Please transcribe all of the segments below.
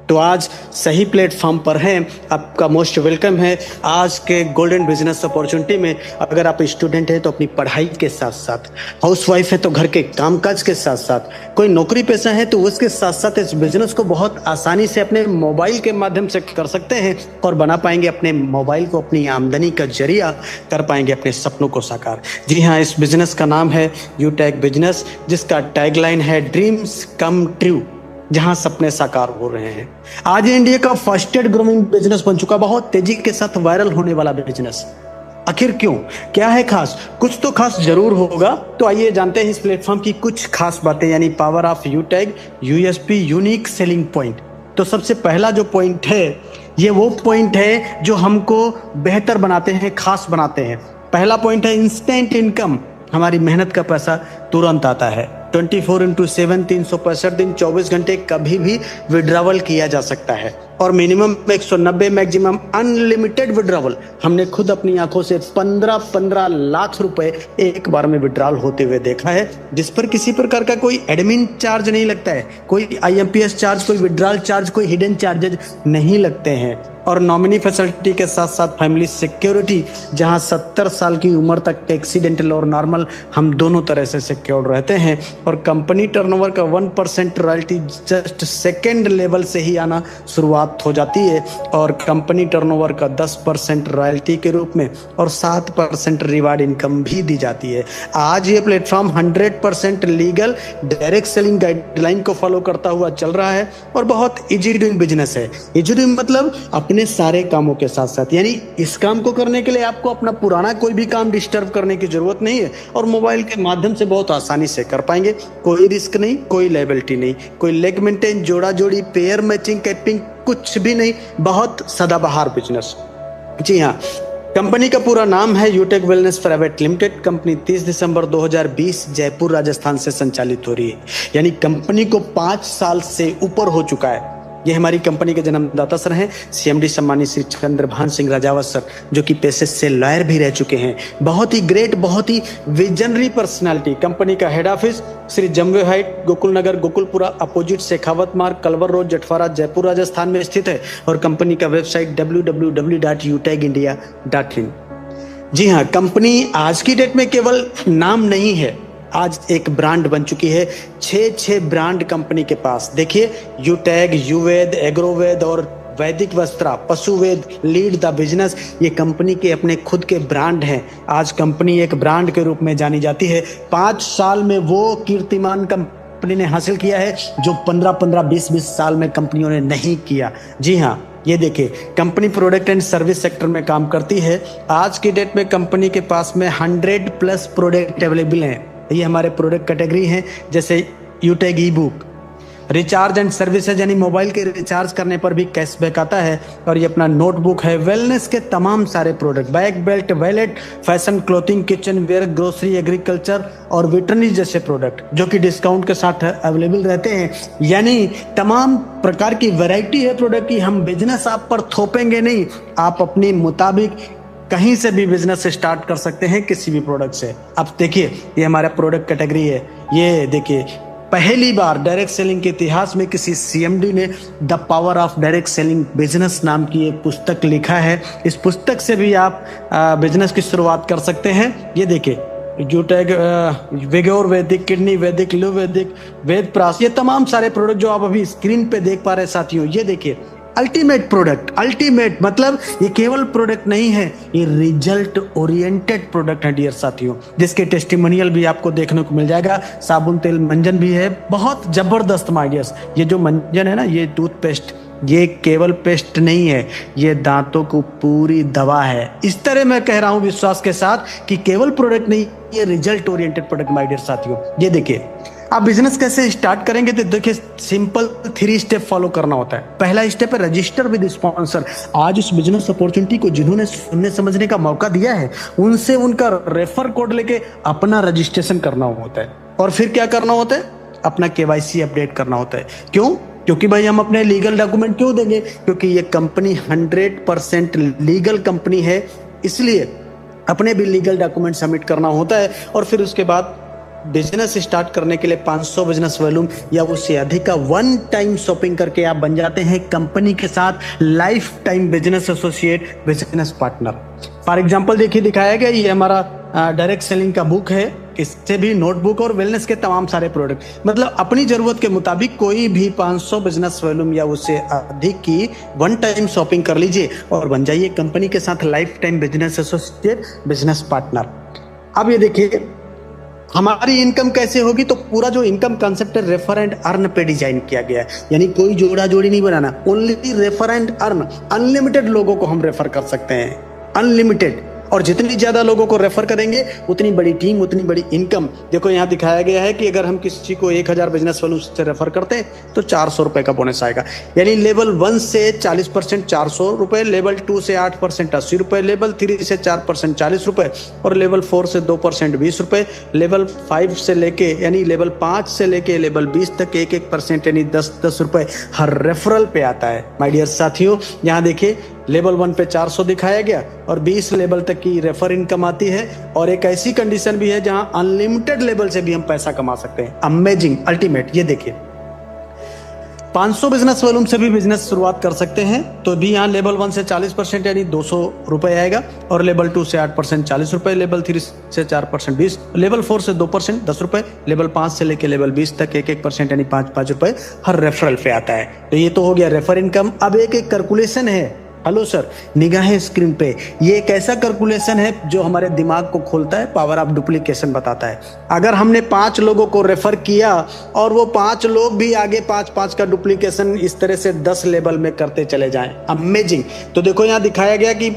तो आज सही प्लेटफॉर्म पर हैं। आपका मोस्ट वेलकम है आज के गोल्डन बिजनेस अपॉर्चुनिटी में। अगर आप स्टूडेंट हैं तो अपनी पढ़ाई के साथ साथ, हाउसवाइफ है तो घर के कामकाज के साथ साथ, कोई नौकरी पेशा है तो उसके साथ साथ इस बिजनेस को बहुत आसानी से अपने मोबाइल के माध्यम से कर सकते हैं और बना पाएंगे अपने मोबाइल को अपनी आमदनी का जरिया, कर पाएंगे अपने सपनों को साकार। जी हाँ, इस बिजनेस का नाम है यूटेक बिजनेस, जिसका टैगलाइन है ड्रीम्स कम ट्रू, जहां सपने साकार हो रहे हैं। आज इंडिया का फर्स्टेड ग्रोइंग बिजनेस बन चुका, बहुत तेजी के साथ वायरल होने वाला बिजनेस। आखिर क्यों, क्या है खास? कुछ तो खास जरूर होगा। तो आइए जानते हैं इस प्लेटफॉर्म की कुछ खास बातें, यानी power of यूटेक, USP, unique selling point. तो सबसे पहला जो पॉइंट है, ये वो पॉइंट है जो हमको बेहतर बनाते हैं, खास बनाते हैं। पहला पॉइंट है इंस्टेंट इनकम। हमारी मेहनत का पैसा तुरंत आता है। 24/7 365 दिन 24 घंटे कभी भी विड्रॉवल किया जा सकता है और मिनिमम 190, मैक्सिमम अनलिमिटेड विड्रॉवल। हमने खुद अपनी आंखों से 15 लाख रुपए एक बार में विड्रॉल होते हुए देखा है, जिस पर किसी प्रकार का कोई एडमिन चार्ज नहीं लगता है, कोई आईएमपीएस चार्ज, कोई विड्रॉल चार्ज, कोई हिडन चार्जेज नहीं लगते हैं। और नॉमिनी फैसिलिटी के साथ साथ फैमिली सिक्योरिटी, जहां 70 साल की उम्र तक एक्सीडेंटल और नॉर्मल हम दोनों तरह से सिक्योर रहते हैं। और कंपनी टर्नओवर का 1% रॉयल्टी जस्ट सेकेंड लेवल से ही आना शुरुआत हो जाती है और कंपनी टर्नओवर का 10% रॉयल्टी के रूप में और 7% रिवार्ड इनकम भी दी जाती है। आज ये platform 100% legal direct selling guideline को फॉलो करता हुआ चल रहा है और बहुत इजी डूइंग बिजनेस है। इजी डूइंग मतलब अपने सारे कामों के साथ साथ, यानी इस काम को करने के लिए आपको अपना पुराना कोई भी काम डिस्टर्ब करने की जरूरत नहीं है और मोबाइल के माध्यम से बहुत आसानी से कर पाएंगे। कोई रिस्क नहीं, कोई लायबिलिटी नहीं, कोई लेग मेंटेन, जोड़ा जोड़ी, पेयर मैचिंग, कैपिंग, कुछ भी नहीं। बहुत सदाबहार बिजनेस। जी हाँ, कंपनी का पूरा नाम है यूटेक वेलनेस प्राइवेट लिमिटेड। कंपनी 30 दिसंबर 2020 जयपुर राजस्थान से संचालित हो रही है, यानी कंपनी को 5 साल से ऊपर हो चुका है। ये हमारी कंपनी के जन्मदाता सर हैं, सीएमडी सम्मानित श्री चंद्रभान सिंह राजावत सर, जो कि पेशे से लॉयर भी रह चुके हैं। बहुत ही ग्रेट, बहुत ही विजनरी पर्सनालिटी। कंपनी का हेड ऑफिस श्री जम्बे height, Gokul Nagar, Gokulpura, opposite Shekhawat Marg, Kalwar road, जटफारा, जयपुर राजस्थान में स्थित है। और कंपनी का वेबसाइट www.utekindia.in। जी हाँ, कंपनी आज की डेट में केवल नाम नहीं है, आज एक ब्रांड बन चुकी है। 6 ब्रांड कंपनी के पास। देखिए, यूटेक, युवेद, एग्रोवेद और वैदिक वस्त्रा, पशुवेद, लीड द बिजनेस, ये कंपनी के अपने खुद के ब्रांड हैं। आज कंपनी एक ब्रांड के रूप में जानी जाती है। 5 साल में वो कीर्तिमान कंपनी ने हासिल किया है जो 15, 20 साल में कंपनियों ने नहीं किया। जी हाँ, ये देखिए, company product and service sector में काम करती है। आज की डेट में कंपनी के पास में 100+ प्रोडक्ट अवेलेबल हैं। ये हमारे प्रोडक्ट कैटेगरी हैं, जैसे यूटेक e book, recharge and services, यानी मोबाइल के रिचार्ज करने पर भी कैशबैक आता है। और ये अपना नोटबुक है, वेलनेस के तमाम सारे product, bag, belt, wallet, fashion, clothing, kitchen ware, grocery, agriculture और वेटरनरी जैसे प्रोडक्ट, जो कि डिस्काउंट के साथ अवेलेबल रहते हैं। यानी तमाम प्रकार की वैरायटी है प्रोडक्ट की। हम बिजनेस आप पर थोपेंगे नहीं, आप अपने मुताबिक कहीं से भी बिजनेस स्टार्ट कर सकते हैं, किसी भी प्रोडक्ट से। अब देखिए, ये हमारा प्रोडक्ट कैटेगरी है। ये देखिए, पहली बार डायरेक्ट सेलिंग के इतिहास में किसी सीएमडी ने the power of direct selling business नाम की एक पुस्तक लिखा है। इस पुस्तक से भी आप बिजनेस की शुरुआत कर सकते हैं। ये देखिए, यूटेक, विगोर वैदिक, किडनी वैदिक, लिव वैदिक, वेद प्रास, ये तमाम सारे प्रोडक्ट जो आप अभी स्क्रीन पे देख पा रहे हैं साथियों, ये देखिए, अल्टीमेट प्रोडक्ट। अल्टीमेट मतलब ये केवल प्रोडक्ट नहीं है, ये रिजल्ट ओरिएंटेड प्रोडक्ट है डियर साथियों, जिसके टेस्टिमोनियल भी आपको देखने को मिल जाएगा। साबुन, तेल, मंजन भी है, बहुत जबरदस्त माइडियस। ये जो मंजन है ना, ये टूथपेस्ट, ये केवल पेस्ट नहीं है, ये दांतों को पूरी दवा है। इस तरह मैं कह रहा हूं विश्वास के साथ कि केवल प्रोडक्ट नहीं, ये result oriented product my dear साथियों। ये देखिए, आप बिजनेस कैसे स्टार्ट करेंगे तो देखिए, सिंपल 3 स्टेप फॉलो करना होता है। पहला स्टेप है रजिस्टर विद स्पॉन्सर। आज इस बिजनेस अपॉर्चुनिटी को जिन्होंने सुनने समझने का मौका दिया है, उनसे उनका रेफर कोड लेके अपना रजिस्ट्रेशन करना होता है। और फिर क्या करना होता है? अपना केवाईसी अपडेट करना होता है। क्यों? क्योंकि भाई हम अपने लीगल डॉक्यूमेंट क्यों देंगे? क्योंकि ये कंपनी 100% लीगल कंपनी है, इसलिए अपने भी लीगल डॉक्यूमेंट सबमिट करना होता है। और फिर उसके बाद बिजनेस स्टार्ट करने के लिए 500 बिजनेस वॉल्यूम या उससे अधिक का वन टाइम शॉपिंग करके आप बन जाते हैं कंपनी के साथ life time business associate, business partner. For example देखिए दिखाया गया, ये हमारा डायरेक्ट सेलिंग का बुक है, इससे भी नोटबुक और वेलनेस के तमाम सारे प्रोडक्ट, मतलब अपनी जरूरत के मुताबिक कोई भी 500 बिजनेस वॉल्यूम या उससे अधिक की वन टाइम शॉपिंग कर लीजिए और बन जाइए कंपनी के साथ life time business associate, business partner. अब ये देखिए हमारी इनकम कैसे होगी, तो पूरा जो इनकम कंसेप्ट है रेफर एंड अर्न पे डिजाइन किया गया है, यानी कोई जोड़ा जोड़ी नहीं बनाना, only refer and earn. Unlimited लोगों को हम रेफर कर सकते हैं, अनलिमिटेड, और जितनी ज्यादा लोगों को रेफर करेंगे उतनी बड़ी टीम, उतनी बड़ी इनकम। देखो यहाँ दिखाया गया है कि अगर हम किसी को 1000 बिजनेस वॉल्यूम से रेफर करते हैं तो 400 रुपए का बोनस आएगा, यानी लेवल 1 से 40% 400 रुपए, लेवल 2 से 8% 80 रुपए, लेवल 3 से 4% 40 रुपए, और लेवल 4 से 2% 20 रुपए, लेवल 5 से लेके यानी लेवल 5 से लेके लेवल 20 तक 1% यानी 10 रुपए हर रेफरल पे आता है। माय डियर साथियों, यहाँ देखिए लेवल 1 पे 400 दिखाया गया और 20 लेवल तक की रेफर इनकम आती है, और एक ऐसी कंडीशन भी है जहां अनलिमिटेड लेवल से भी हम पैसा कमा सकते हैं। Amazing, ultimate. ये देखिए 500 बिजनेस वॉल्यूम से भी बिजनेस शुरुआत कर सकते हैं, तो भी यहाँ लेवल 1 से 40% यानी 200 रुपए आएगा, और लेवल 2 से 8% 40 रुपए, लेवल 3 से 4% 20, लेवल 4 से 2% 10 रुपए, लेवल 5 से लेके लेवल 20 तक 1% यानी 5 रुपए हर रेफरल पे आता है। तो ये तो हो गया रेफर इनकम। अब एक कैलकुलेशन है, हेलो सर, निगाहें स्क्रीन पे, ये एक ऐसा कैलकुलेशन है जो हमारे दिमाग को खोलता है, पावर ऑफ डुप्लीकेशन बताता है। अगर हमने 5 लोगों को रेफर किया और वो 5 लोग भी आगे 5 का डुप्लीकेशन इस तरह से 10 लेवल में करते चले जाएं, अमेजिंग। तो देखो यहाँ दिखाया गया कि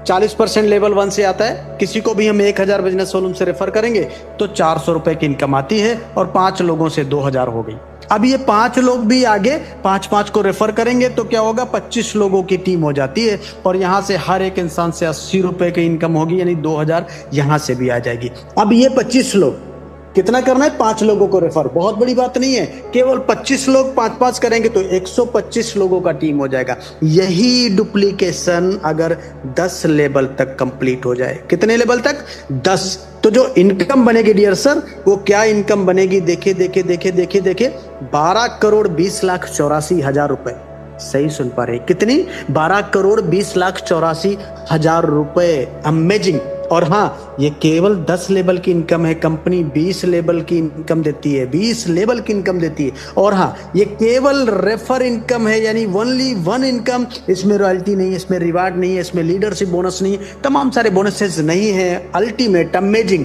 40% लेवल 1 से आता है, किसी को भी हम 1000 बिजनेस वॉल्यूम से रेफर करेंगे तो 400 रुपए की इनकम आती है, और 5 लोगों से 2000 हो गई। अब ये 5 लोग भी आगे 5 को रेफर करेंगे तो क्या होगा, 25 लोगों की टीम हो जाती है, और यहां से हर एक इंसान से 80 रुपए की इनकम होगी, यानी 2000 यहां से भी आ जाएगी। अब ये 25 लोग कितना करना है, 5 लोगों को रेफर, बहुत बड़ी बात नहीं है, केवल 25 लोग 5 करेंगे तो 125 लोगों का टीम हो जाएगा। यही डुप्लीकेशन अगर 10 लेवल तक कंप्लीट हो जाए, कितने लेवल तक, 10, तो जो इनकम बनेगी डियर सर, वो क्या इनकम बनेगी, देखिए 12,20,84,000 रुपए। सही सुन पा रहे, कितनी, 12,20,84,000 रुपए। अमेजिंग। और हाँ, ये केवल 10 लेवल की इनकम है, कंपनी 20 लेवल की इनकम देती है, 20 लेवल की इनकम देती है। और हाँ, ये केवल रेफर इनकम है, यानी ओनली 1 इनकम, इसमें रॉयल्टी नहीं है, इसमें रिवार्ड नहीं है, इसमें लीडरशिप बोनस नहीं है, तमाम सारे बोनसेस नहीं है। Ultimate, amazing.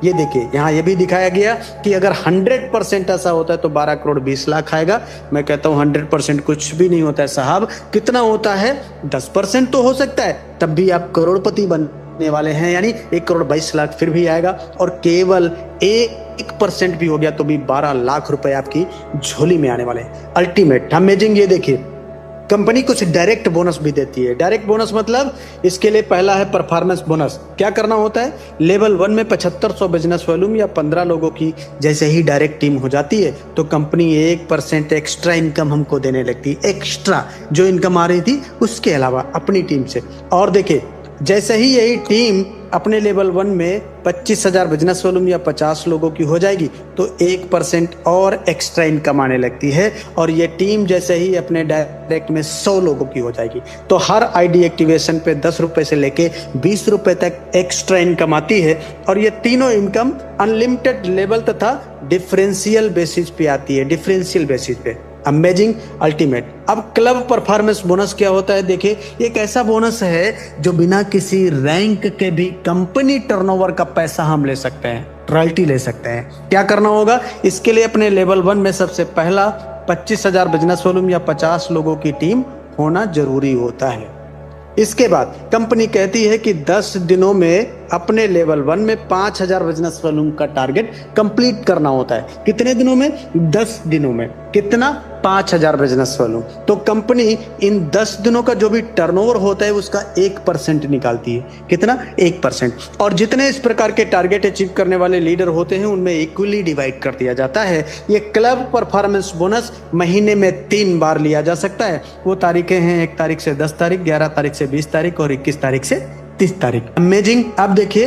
ये देखिए यहाँ ये भी दिखाया गया कि अगर 100% ऐसा होता है तो 12 करोड़ 20 लाख आएगा। मैं कहता हूँ 100% कुछ भी नहीं होता है साहब, कितना होता है, 10% तो हो सकता है, तब भी आप करोड़पति बनने वाले हैं, यानी 1 करोड़ 22 लाख फिर भी आएगा, और केवल 1% भी हो गया तो भी 12 लाख रुपए आपकी झोली में आने वाले हैं। Ultimate, amazing. ये देखिए कंपनी कुछ डायरेक्ट बोनस भी देती है। डायरेक्ट बोनस मतलब इसके लिए पहला है परफॉर्मेंस बोनस। क्या करना होता है, लेवल 1 में 7500 बिजनेस वॉल्यूम या 15 लोगों की जैसे ही डायरेक्ट टीम हो जाती है तो कंपनी 1% एक्स्ट्रा इनकम हमको देने लगती है, एक्स्ट्रा जो इनकम आ रही थी उसके अलावा अपनी टीम से। और देखिए जैसे ही यही टीम अपने लेवल 1 में 25,000 बिजनेस वॉल्यूम या 50 लोगों की हो जाएगी तो 1% और एक्स्ट्रा इनकम आने लगती है, और ये टीम जैसे ही अपने डायरेक्ट में 100 लोगों की हो जाएगी तो हर आईडी एक्टिवेशन पे 10 रुपए से लेके 20 रुपए तक एक्स्ट्रा इनकम आती है। और ये तीनों इनकम अनलिमिटेड लेवल तथा डिफरेंशियल बेसिस पे आती है, डिफरेंशियल बेसिस पे। Amazing, ultimate. अब क्लब परफॉर्मेंस बोनस क्या होता है, देखिए एक ऐसा बोनस है जो बिना किसी रैंक के भी कंपनी टर्नओवर का पैसा हम ले सकते हैं, रॉयल्टी ले सकते हैं। क्या करना होगा, इसके लिए अपने लेवल 1 में सबसे पहला 25,000 बिजनेस वॉल्यूम या 50 लोगों की टीम होना जरूरी होता है। इसके बाद कंपनी कहती है कि 10 दिनों में अपने लेवल 1 में 5,000 बिजनेस वॉल्यूम का टारगेट कंप्लीट करना होता है। कितने दिनों में, 10 दिनों में। कितना, 5,000 बिजनेस वॉल्यूम। तो कंपनी इन 10 दिनों का जो भी टर्नओवर होता है उसका 1% निकालती है। कितना, 1%। और जितने इस प्रकार के टारगेट अचीव करने वाले लीडर होते हैं उनमें इक्वली डिवाइड कर दिया जाता है। ये क्लब परफॉर्मेंस बोनस महीने में 3 बार लिया जा सकता है। वो तारीखें हैं 1 तारीख से 10 तारीख, 11 तारीख से 20 तारीख और 21 तारीख से 30 तारीख। अमेजिंग। अब देखिए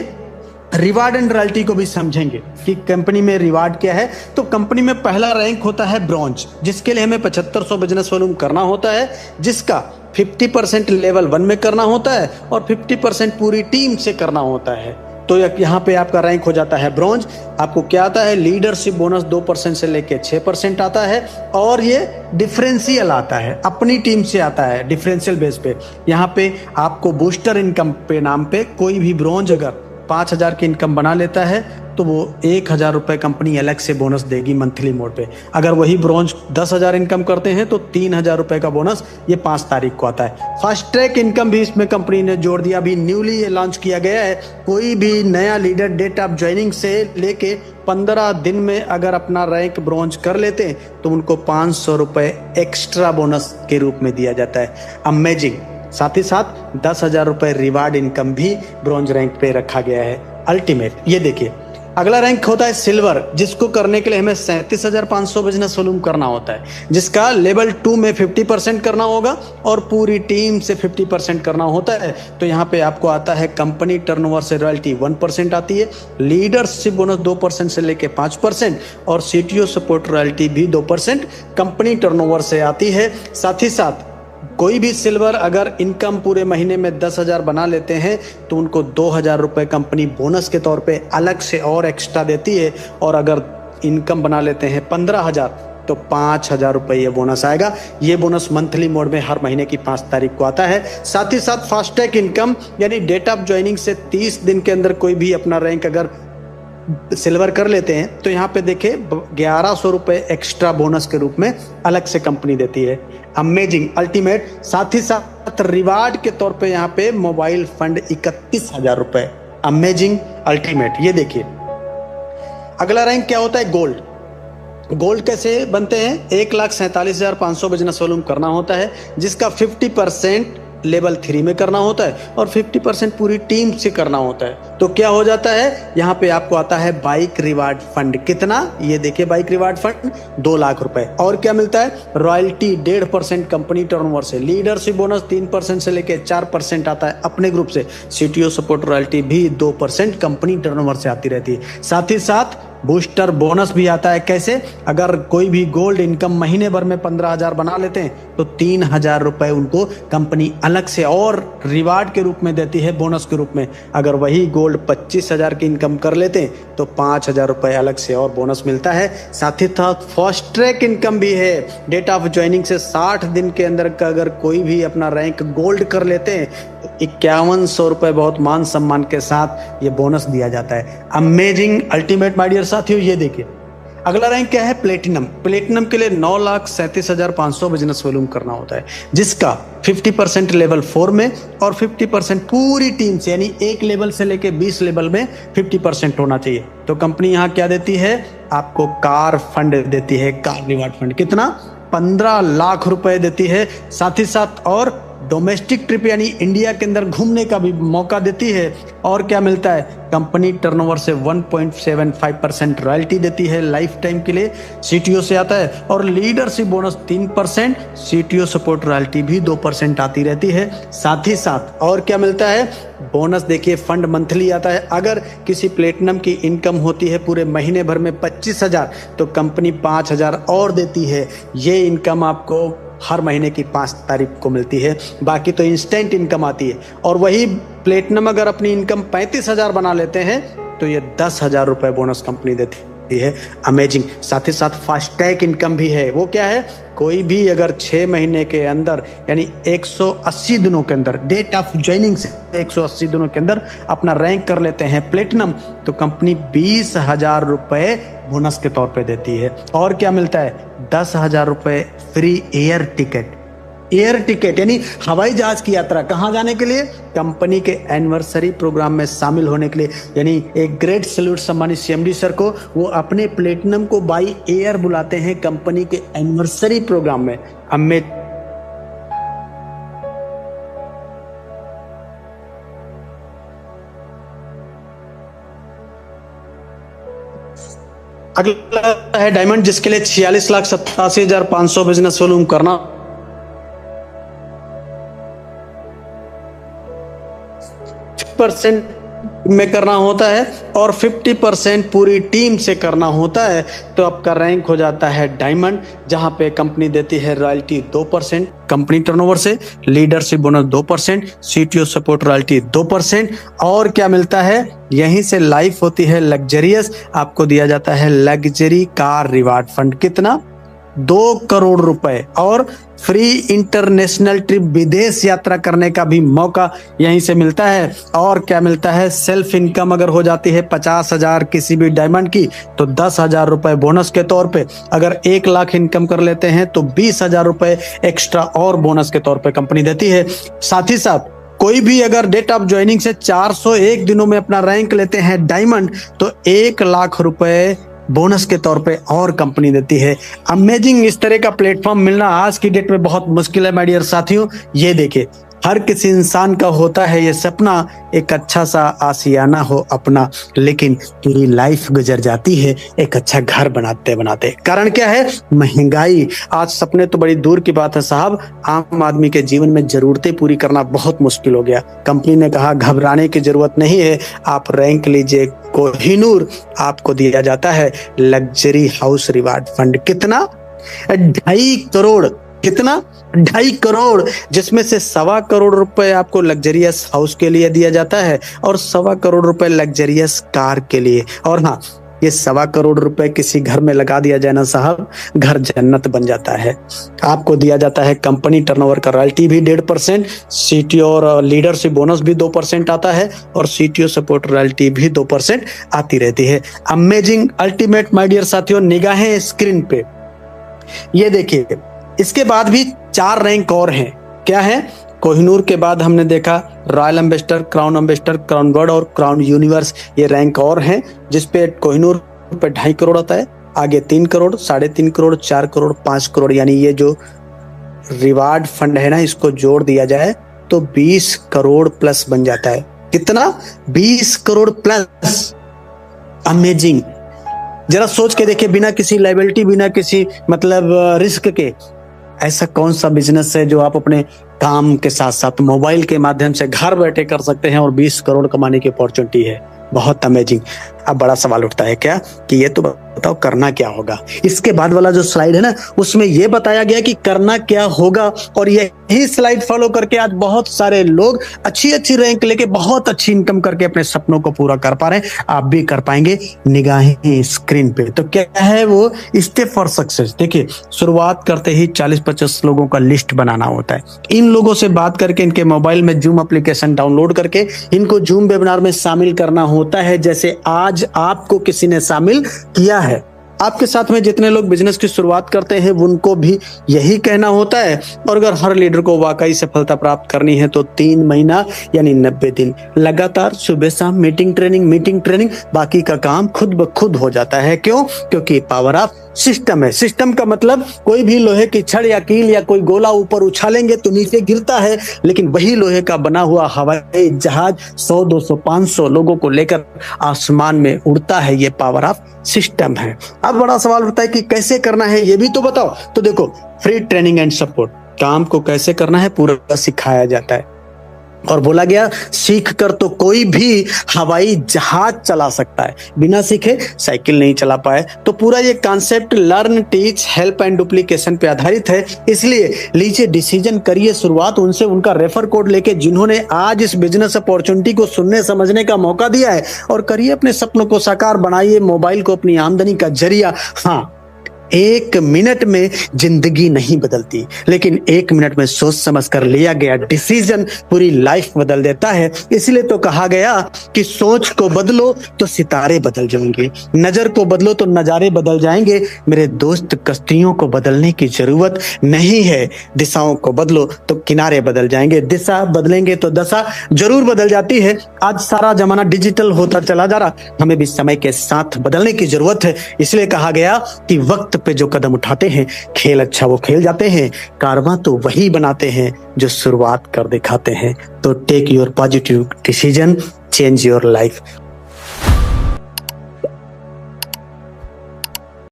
रिवार्ड एंड रॉयल्टी को भी समझेंगे कि कंपनी में रिवार्ड क्या है। तो कंपनी में पहला रैंक होता है ब्रॉन्ज, जिसके लिए हमें 7500 बिजनेस वॉल्यूम करना होता है, जिसका 50% लेवल 1 में करना होता है और 50% पूरी टीम से करना होता है। तो यहाँ पे आपका रैंक हो जाता है ब्रॉन्ज। आपको क्या आता है, लीडरशिप बोनस 2% से लेके 6% आता है और ये डिफरेंशियल आता है, अपनी टीम से आता है डिफरेंशियल बेस पे। यहाँ पे आपको बूस्टर इनकम पे नाम पे कोई भी ब्रॉन्ज अगर 5000 की इनकम बना लेता है तो वो 1000 रुपए कंपनी अलग से बोनस देगी मंथली मोड पे। अगर वही ब्रॉन्ज 10,000 इनकम करते हैं तो 3000 रुपए का बोनस ये 5 तारीख को आता है। फास्ट ट्रैक इनकम भी इसमें कंपनी ने जोड़ दिया, अभी न्यूली ये लॉन्च किया गया है। कोई भी नया लीडर डेट ऑफ ज्वाइनिंग से लेके 15 दिन में अगर अपना रैंक ब्रॉन्ज कर लेते हैं तो उनको 500 रुपए एक्स्ट्रा बोनस के रूप में दिया जाता है। अमेजिंग। साथ ही साथ 10,000 रुपए रिवार्ड इनकम भी ब्रॉन्ज रैंक पे रखा गया है। अल्टीमेट, ये देखिए अगला रैंक होता है सिल्वर, जिसको करने के लिए हमें 37,500 बिजनेस वॉल्यूम करना होता है, जिसका लेवल 2 में 50% करना होगा और पूरी टीम से 50% करना होता है। तो यहाँ पे आपको आता है कंपनी टर्नओवर से रॉयल्टी 1% आती है, लीडरशिप बोनस 2% से लेके 5% और सीटीओ सपोर्ट रॉयल्टी भी 2% कंपनी टर्नओवर से आती है। साथ ही साथ कोई भी सिल्वर अगर इनकम पूरे महीने में 10,000 बना लेते हैं तो उनको 2,000 रुपए कंपनी बोनस के तौर पे अलग से और एक्स्ट्रा देती है, और अगर इनकम बना लेते हैं 15,000 तो 5,000 रुपए ये बोनस आएगा। ये बोनस मंथली मोड में हर महीने की 5 तारीख को आता है। साथ ही साथ फास्टैग इनकम यानी डेट ऑफ ज्वाइनिंग से 30 दिन के अंदर कोई भी अपना रैंक अगर सिल्वर कर लेते हैं तो यहाँ पे देखे 1100 रुपए एक्स्ट्रा बोनस के रूप में अलग से कंपनी देती है। Amazing, ultimate. साथ ही साथ रिवार्ड के तौर पे यहाँ पे मोबाइल फंड 31,000 रुपए। Amazing, ultimate. ये देखिए अगला रैंक क्या होता है, गोल्ड। गोल्ड कैसे बनते हैं, 1,47,500 बिजनेस वॉल्यूम करना होता है, जिसका 50% लेवल 3 में करना होता है और 50% पूरी टीम से करना होता है। तो क्या हो जाता है, यहाँ पे आपको आता है बाइक रिवार्ड फंड। कितना, ये देखिए बाइक रिवार्ड फंड 2 लाख रुपए। और क्या मिलता है, रॉयल्टी 1.5% कंपनी टर्नओवर से, लीडरशिप बोनस 3% से लेके 4% आता है अपने ग्रुप से, सीटीओ सपोर्ट रॉयल्टी भी 2% कंपनी टर्नओवर से आती रहती है। साथ ही साथ बूस्टर बोनस भी आता है। कैसे, अगर कोई भी गोल्ड इनकम महीने भर में 15,000 बना लेते हैं तो 3,000 रुपए उनको कंपनी अलग से और रिवार्ड के रूप में देती है, बोनस के रूप में। अगर वही गोल्ड 25,000 की इनकम कर लेते हैं तो 5,000 रुपए अलग से और बोनस मिलता है। साथ ही साथ फास्ट ट्रैक इनकम भी है। डेट ऑफ ज्वाइनिंग से 60 दिन के अंदर का अगर कोई भी अपना रैंक गोल्ड कर लेते हैं तो 5100 रुपए बहुत मान सम्मान के साथ ये बोनस दिया जाता है। अमेजिंग, अल्टीमेट माय डियर साथियों। ये देखिए अगला रैंक क्या है, प्लेटिनम। प्लेटिनम के लिए 9,37,500 बिजनेस वॉल्यूम करना होता है, जिसका 50% लेवल 4 में और 50% पूरी टीम से, यानी एक लेवल से लेके 20 लेवल में 50% होना चाहिए। तो कंपनी यहाँ क्या देती है, आपको कार फंड देती है, कार रिवार्ड फंड। कितना, 15 लाख रुपए देती है। साथ ही साथ और डोमेस्टिक ट्रिप यानी इंडिया के अंदर घूमने का भी मौका देती है। और क्या मिलता है, कंपनी टर्नओवर से 1.75% रॉयल्टी देती है लाइफ टाइम के लिए, सीटीओ से आता है, और leadership bonus 3%, CTO support royalty भी 2% आती रहती है। साथ ही साथ और क्या मिलता है, बोनस देखिए फंड मंथली आता है। अगर किसी प्लेटिनम की इनकम होती है पूरे महीने भर में 25,000 तो कंपनी 5,000 और देती है। ये इनकम आपको हर महीने की 5 तारीख को मिलती है। बाकी तो इंस्टेंट इनकम आती है। और वही प्लेटिनम अगर अपनी इनकम 35,000 बना लेते हैं तो ये 10,000 रुपए बोनस कंपनी देती है। अमेजिंग। साथ ही साथ फास्टैग इनकम भी है। वो क्या है, कोई भी अगर 6 महीने के अंदर यानी 180 दिनों के अंदर, डेट ऑफ ज्वाइनिंग से 180 दिनों के अंदर अपना रैंक कर लेते हैं प्लेटिनम, तो कंपनी 20,000 रुपए बोनस के तौर पे देती है। और क्या मिलता है, 10,000 रुपए free air ticket. Air ticket यानी हवाई जहाज की यात्रा, कहाँ जाने के लिए, कंपनी के एनिवर्सरी प्रोग्राम में शामिल होने के लिए। यानी एक ग्रेट सैल्यूट सम्मानित सीएमडी सर को, वो अपने प्लेटिनम को बाई एयर बुलाते हैं कंपनी के एनिवर्सरी प्रोग्राम में। अगला है डायमंड, जिसके लिए 46,87,500 बिजनेस वॉल्यूम करना %, में करना होता है और 50% पूरी टीम से करना होता है तो आपका रैंक हो जाता है डायमंड, जहां पे कंपनी देती है रॉयल्टी 2% कंपनी टर्नओवर से, leadership bonus 2%, CTO support royalty 2%। और क्या मिलता है, यहीं से लाइफ होती है लग्जरियस, आपको दिया जाता है लग्जरी कार रिवार्ड फंड। कितना? 2 करोड़ रुपए और फ्री इंटरनेशनल ट्रिप, विदेश यात्रा करने का भी मौका यहीं से मिलता है। और क्या मिलता है, सेल्फ इनकम अगर हो जाती है 50,000 किसी भी डायमंड की तो 10,000 रुपए बोनस के तौर पे, अगर 1 लाख इनकम कर लेते हैं तो 20,000 रुपए एक्स्ट्रा और बोनस के तौर पे कंपनी देती है। साथ ही साथ कोई भी अगर डेट ऑफ ज्वाइनिंग से 401 दिनों में अपना रैंक लेते हैं डायमंड तो 1 लाख रुपए बोनस के तौर पे और कंपनी देती है। अमेजिंग, इस तरह का प्लेटफॉर्म मिलना आज की डेट में बहुत मुश्किल है माय डियर साथियों। ये देखिए, हर किसी इंसान का होता है ये सपना, एक अच्छा सा आशियाना हो अपना, लेकिन पूरी लाइफ गुजर जाती है एक अच्छा घर बनाते बनाते। कारण क्या है? महंगाई। आज सपने तो बड़ी दूर की बात है साहब, आम आदमी के जीवन में जरूरतें पूरी करना बहुत मुश्किल हो गया। कंपनी ने कहा घबराने की जरूरत नहीं है, आप रैंक लीजिए कोहिनूर, आपको दिया जाता है लग्जरी हाउस रिवार्ड फंड। कितना? 2.5 करोड़। कितना? 2.5 करोड़, जिसमें से 1.25 करोड़ रुपए आपको लग्जरियस हाउस के लिए दिया जाता है और 1.25 करोड़ रुपए लग्जरियस कार के लिए। और हाँ, ये 1.25 करोड़ रुपए किसी घर में लगा दिया जाए ना साहब, घर जन्नत बन जाता है। आपको दिया जाता है कंपनी टर्नओवर का रॉयल्टी भी 1.5%, सीटीओ और लीडरशिप बोनस भी 2% आता है और सीटीओ सपोर्ट रॉयल्टी भी 2% आती रहती है। अमेजिंग, अल्टीमेट माय डियर साथियों। निगाहें स्क्रीन पे, ये देखिए, इसके बाद भी 4 रैंक और हैं। क्या है? कोहिनूर के बाद हमने देखा royal ambassador, crown ambassador, crown world और क्राउन यूनिवर्स, ये रैंक और हैं, जिसपे कोहिनूर पे 2.5 करोड़ आता है, आगे 3 करोड़, 3.5 करोड़, 4 करोड़, 5 करोड़, यानी ये जो रिवार्ड फंड है ना, इसको जोड़ दिया जाए तो 20 करोड़ प्लस बन जाता है। कितना? 20 करोड़ प्लस। अमेजिंग। जरा सोच के देखिए, बिना किसी लायबिलिटी, बिना किसी मतलब रिस्क के, ऐसा कौन सा बिजनेस है जो आप अपने काम के साथ साथ मोबाइल के माध्यम से घर बैठे कर सकते हैं और 20 करोड़ कमाने की अपॉर्चुनिटी है। बहुत अमेजिंग। अब बड़ा सवाल उठता है क्या कि ये तो बताओ करना क्या होगा। इसके बाद वाला जो स्लाइड है ना, उसमें ये बताया गया कि करना क्या होगा, और यही स्लाइड फॉलो करके आज बहुत सारे लोग अच्छी अच्छी रैंक लेके बहुत अच्छी इनकम करके अपने सपनों को पूरा कर पा रहे हैं। आप भी कर पाएंगे। निगाहें स्क्रीन पे, तो क्या है वो स्टेप फॉर सक्सेस। देखिए, शुरुआत करते ही 40-50 लोगों का लिस्ट बनाना होता है। इन लोगों से बात करके इनके मोबाइल में जूम एप्लीकेशन डाउनलोड करके इनको जूम वेबिनार में शामिल करना होता है, जैसे आज आपको किसी ने शामिल किया है। आपके साथ में जितने लोग बिजनेस की शुरुआत करते हैं उनको भी यही कहना होता है। और अगर हर लीडर को वाकई सफलता प्राप्त करनी है तो 3 महीना यानी 90 दिन लगातार सुबह शाम मीटिंग ट्रेनिंग, बाकी का काम खुद ब खुद हो जाता है। क्यों? क्योंकि पावर ऑफ सिस्टम है। सिस्टम का मतलब कोई भी लोहे की छड़ या कील या कोई गोला ऊपर उछालेंगे तो नीचे गिरता है, लेकिन वही लोहे का बना हुआ हवाई जहाज 100, 200, 500 लोगों को लेकर आसमान में उड़ता है। ये पावर ऑफ सिस्टम है। अब बड़ा सवाल होता है कि कैसे करना है, ये भी तो बताओ। तो देखो, फ्री ट्रेनिंग एंड सपोर्ट, काम को कैसे करना है पूरा सिखाया जाता है। और बोला गया सीख कर तो कोई भी हवाई जहाज चला सकता है, बिना सीखे साइकिल नहीं चला पाए। तो पूरा ये concept learn, teach, help and duplication पे आधारित है। इसलिए लीजिए डिसीजन, करिए शुरुआत उनसे, उनका रेफर कोड लेके जिन्होंने आज इस बिजनेस अपॉर्चुनिटी को सुनने समझने का मौका दिया है, और करिए अपने सपनों को साकार, बनाइए मोबाइल को अपनी आमदनी का जरिया। हाँ, 1 मिनट में जिंदगी नहीं बदलती, लेकिन 1 मिनट में सोच समझ कर लिया गया डिसीजन पूरी लाइफ बदल देता है। इसलिए तो कहा गया कि सोच को बदलो तो सितारे बदल जाएंगे, नजर को बदलो तो नजारे बदल जाएंगे। मेरे दोस्त, कश्तियों को बदलने की जरूरत नहीं है, दिशाओं को बदलो तो किनारे बदल जाएंगे। दिशा बदलेंगे तो दशा जरूर बदल जाती है। आज सारा जमाना डिजिटल होता चला जा रहा, हमें भी समय के साथ बदलने की जरूरत है। इसलिए कहा गया कि वक्त पे जो कदम उठाते हैं, खेल अच्छा वो खेल जाते हैं, कारवां तो वही बनाते हैं जो शुरुआत कर दिखाते हैं। तो take your positive decision, change your life.